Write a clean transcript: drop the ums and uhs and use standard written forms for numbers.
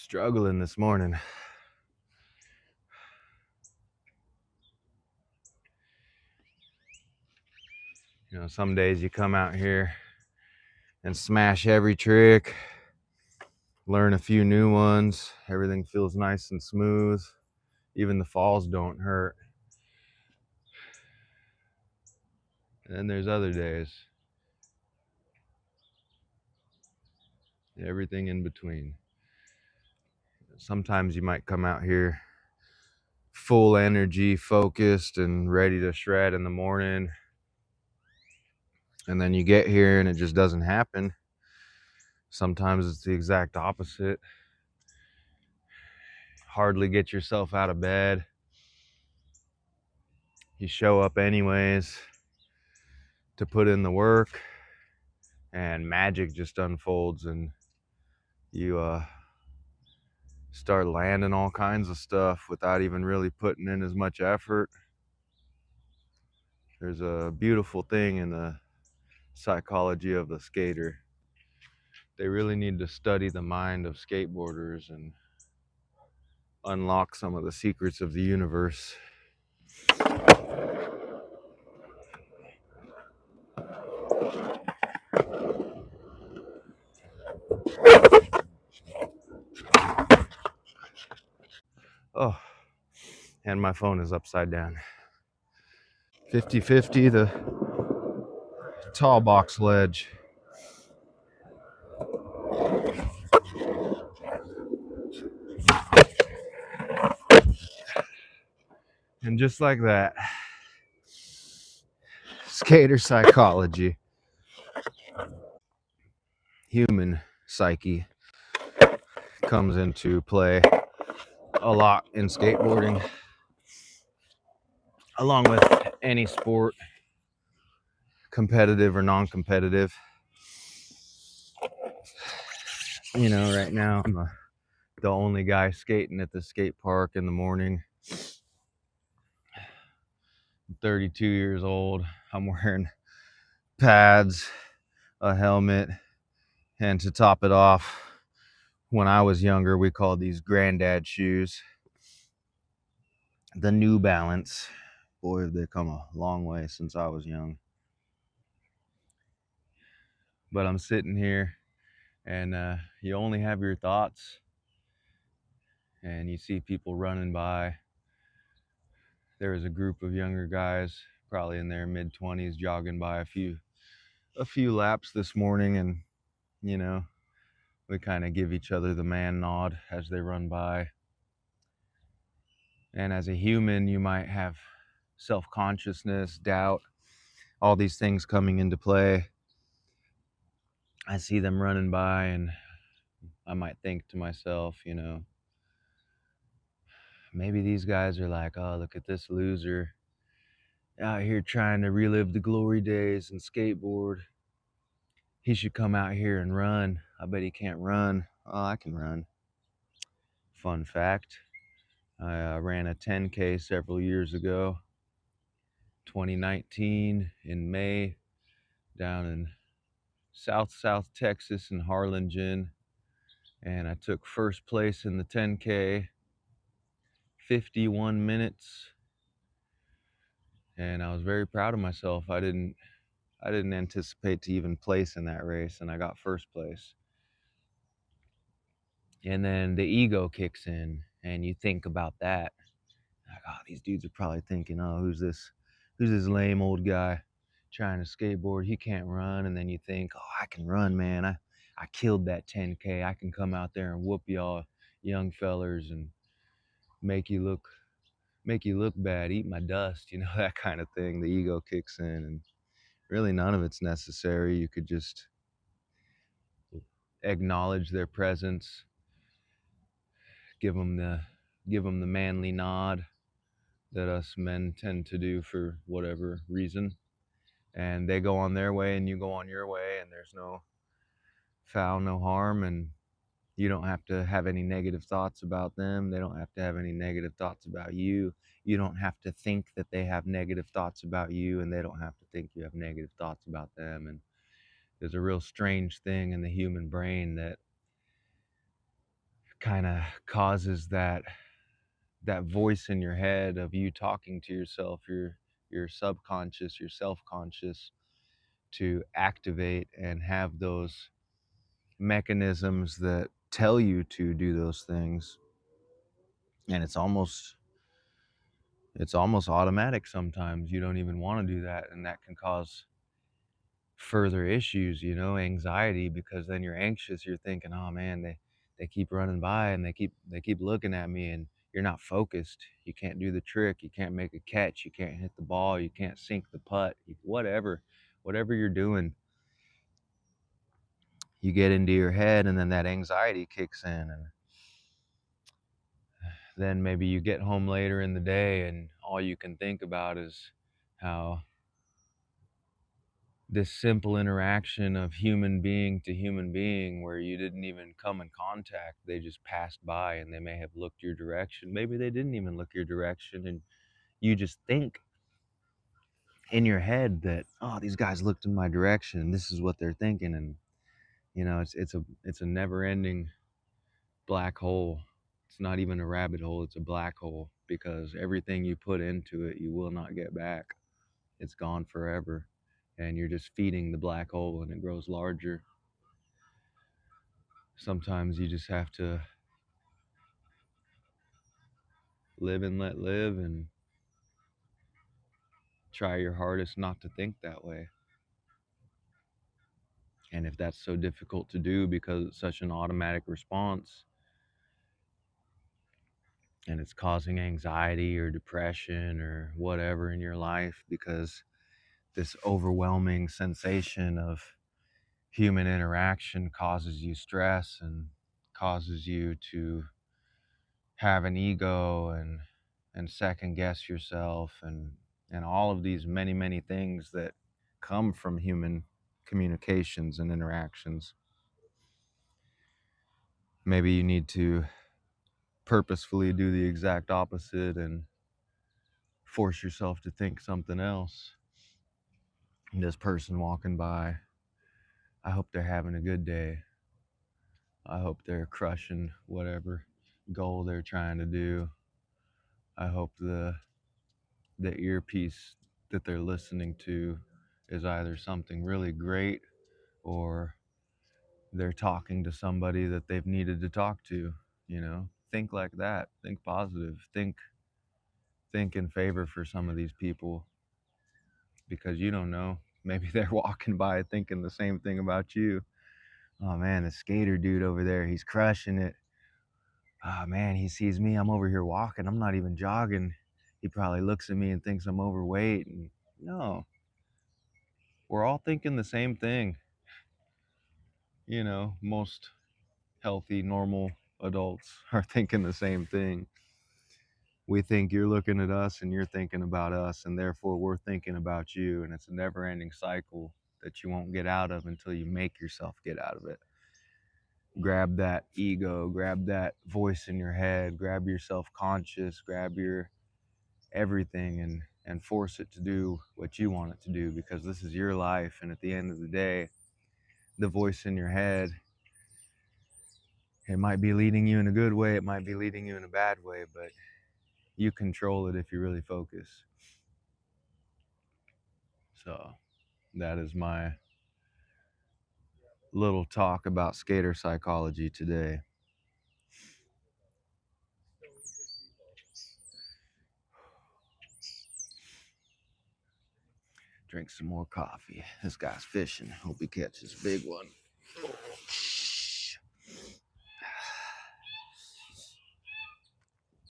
Struggling this morning. You know, some days you come out here and smash every trick, learn a few new ones. Everything feels nice and smooth. Even the falls don't hurt. And then there's other days, everything in between. Sometimes you might come out here full energy, focused, and ready to shred in the morning. And then you get here and it just doesn't happen. Sometimes it's the exact opposite. Hardly get yourself out of bed. You show up anyways to put in the work, and magic just unfolds, and you start landing all kinds of stuff without even really putting in as much effort. There's a beautiful thing in the psychology of the skater. They really need to study the mind of skateboarders and unlock some of the secrets of the universe. Oh, and my phone is upside down. 50-50, the tall box ledge. And just like that, skater psychology, human psyche comes into play a lot in skateboarding, along with any sport, competitive or non-competitive. You know, right now I'm the only guy skating at the skate park in the morning. I'm 32 years old. I'm wearing pads, a helmet, and to top it off, when I was younger, we called these granddad shoes the New Balance. Boy, have they come a long way since I was young. But I'm sitting here, and you only have your thoughts, and you see people running by. There was a group of younger guys, probably in their mid-20s, jogging by a few laps this morning, and you know, we kind of give each other the man nod as they run by. And as a human, you might have self-consciousness, doubt, all these things coming into play. I see them running by, and I might think to myself, you know, maybe these guys are like, oh, look at this loser out here trying to relive the glory days and skateboard. He should come out here and run. I bet he can't run. Oh, I can run. Fun fact, I ran a 10K several years ago, 2019 in May, down in South Texas in Harlingen. And I took first place in the 10K, 51 minutes. And I was very proud of myself. I didn't anticipate to even place in that race, and I got first place. And then the ego kicks in, and you think about that. Like, oh, these dudes are probably thinking, oh, who's this lame old guy trying to skateboard? He can't run. And then you think, oh, I can run, man. I killed that 10K. I can come out there and whoop y'all young fellers and make you look bad, eat my dust, you know, that kind of thing. The ego kicks in, and really none of it's necessary. You could just acknowledge their presence, give them the manly nod that us men tend to do for whatever reason, and they go on their way and you go on your way, and there's no foul, no harm, and you don't have to have any negative thoughts about them. They don't have to have any negative thoughts about you. You don't have to think that they have negative thoughts about you, and they don't have to think you have negative thoughts about them. And there's a real strange thing in the human brain that kind of causes that voice in your head of you talking to yourself, your subconscious, your self-conscious, to activate and have those mechanisms that tell you to do those things. And it's almost automatic. Sometimes you don't even want to do that, and that can cause further issues, anxiety, because then you're anxious. You're thinking, oh man, they keep running by, and they keep looking at me, and you're not focused. You can't do the trick, you can't make a catch, you can't hit the ball, you can't sink the putt, whatever you're doing, you get into your head, and then that anxiety kicks in. And then maybe you get home later in the day, and all you can think about is how this simple interaction of human being to human being, where you didn't even come in contact, they just passed by, and they may have looked your direction, maybe they didn't even look your direction, and you just think in your head that, oh, these guys looked in my direction, and this is what they're thinking. And it's a never ending black hole. It's not even a rabbit hole, it's a black hole, because everything you put into it, you will not get back. It's gone forever, and you're just feeding the black hole, and it grows larger. Sometimes you just have to live and let live, and try your hardest not to think that way. And if that's so difficult to do because it's such an automatic response, and it's causing anxiety or depression or whatever in your life, because this overwhelming sensation of human interaction causes you stress and causes you to have an ego, and second guess yourself, and all of these many things that come from human communications and interactions. Maybe you need to purposefully do the exact opposite and force yourself to think something else. This person walking by, I hope they're having a good day. I hope they're crushing whatever goal they're trying to do. I hope the earpiece that they're listening to is either something really great, or they're talking to somebody that they've needed to talk to. Think like that. Think positive. Think in favor for some of these people, because you don't know. Maybe they're walking by thinking the same thing about you. Oh man, the skater dude over there, he's crushing it. Oh man, he sees me. I'm over here walking. I'm not even jogging. He probably looks at me and thinks I'm overweight. And no, we're all thinking the same thing. Most healthy, normal adults are thinking the same thing. We think you're looking at us and you're thinking about us, and therefore we're thinking about you. And it's a never ending cycle that you won't get out of until you make yourself get out of it. Grab that ego, grab that voice in your head, grab your self-conscious, grab your everything, and force it to do what you want it to do, because this is your life. And at the end of the day, the voice in your head, it might be leading you in a good way, it might be leading you in a bad way, but you control it if you really focus. So that is my little talk about skater psychology today. Drink some more coffee. This guy's fishing. Hope he catches a big one.